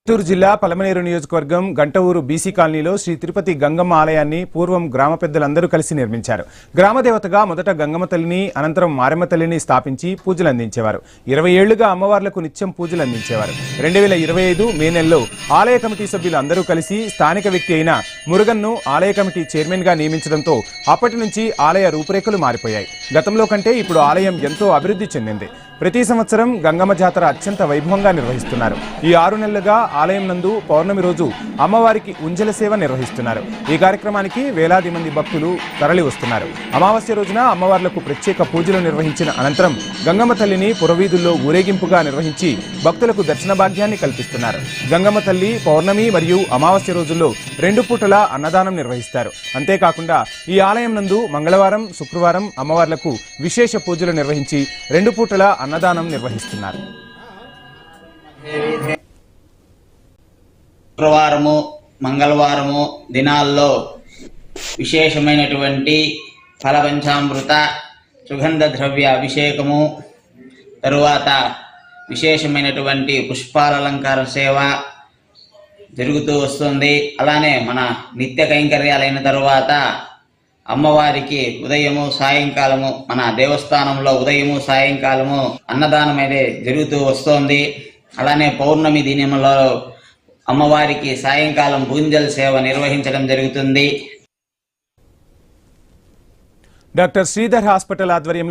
చిత్తూరు జిల్లా పలమనేరు నియోజకవర్గం గంటవూరు బీసీ కాలనీలో శ్రీ తిరుపతి గంగమ్మ ఆలయాన్ని పూర్వం గ్రామ పెద్దలందరూ కలిసి నిర్మించారు. గ్రామదేవతగా మొదట గంగమ్మ తల్లిని, అనంతరం మారెమ్మ తల్లిని స్థాపించి పూజలు అందించేవారు. 20 ఏళ్లుగా అమ్మవార్లకు నిత్యం పూజలు అందించేవారు. 2025 మే నెలలో ఆలయ కమిటీ సభ్యులు అందరూ కలిసి స్థానిక వ్యక్తి అయిన మురుగన్ను ఆలయ కమిటీ చైర్మన్ గా నియమించడంతో అప్పటి నుంచి ఆలయ రూపురేఖలు మారిపోయాయి. గతంలో కంటే ఇప్పుడు ఆలయం ఎంతో అభివృద్ధి చెందింది. ప్రతి సంవత్సరం గంగమ్మ జాతర అత్యంత వైభవంగా నిర్వహిస్తున్నారు. ఈ 6 నెలలుగా ఆలయం నందు పౌర్ణమి రోజు అమ్మవారికి ఉంజల సేవ నిర్వహిస్తున్నారు. ఈ కార్యక్రమానికి వేలాది మంది భక్తులు తరలి వస్తున్నారు. అమావాస్య రోజున అమ్మవార్లకు ప్రత్యేక పూజలు నిర్వహించిన అనంతరం గంగమ్మ తల్లిని పురవీధుల్లో ఊరేగింపుగా నిర్వహించి భక్తులకు దర్శన భాగ్యాన్ని కల్పిస్తున్నారు. గంగమ్మ తల్లి పౌర్ణమి మరియు అమావాస్య రోజుల్లో 2 పూటల అన్నదానం నిర్వహిస్తారు. అంతేకాకుండా ఈ ఆలయం నందు మంగళవారం, శుక్రవారం అమ్మవార్లకు విశేష పూజలు నిర్వహించి 2 పూటల అన్నదానం నిర్వహిస్తున్నారు. శుక్రవారము, మంగళవారము దినాల్లో విశేషమైనటువంటి ఫలపంచామృత సుగంధ ద్రవ్య అభిషేకము, తరువాత విశేషమైనటువంటి పుష్పాలంకార సేవ జరుగుతూ వస్తుంది. అలానే మన నిత్య కైంకర్యాలైన తరువాత అమ్మవారికి ఉదయము సాయంకాలము మన దేవస్థానంలో ఉదయము సాయంకాలము అన్నదానం అయితే జరుగుతూ వస్తోంది. అలానే పౌర్ణమి దినంలో అమ్మవారికి సాయంకాలం పూంజల్ సేవ నిర్వహించడం జరుగుతుంది. డాక్టర్ శ్రీధర్ హాస్పిటల్ ఆధ్వర్యంలో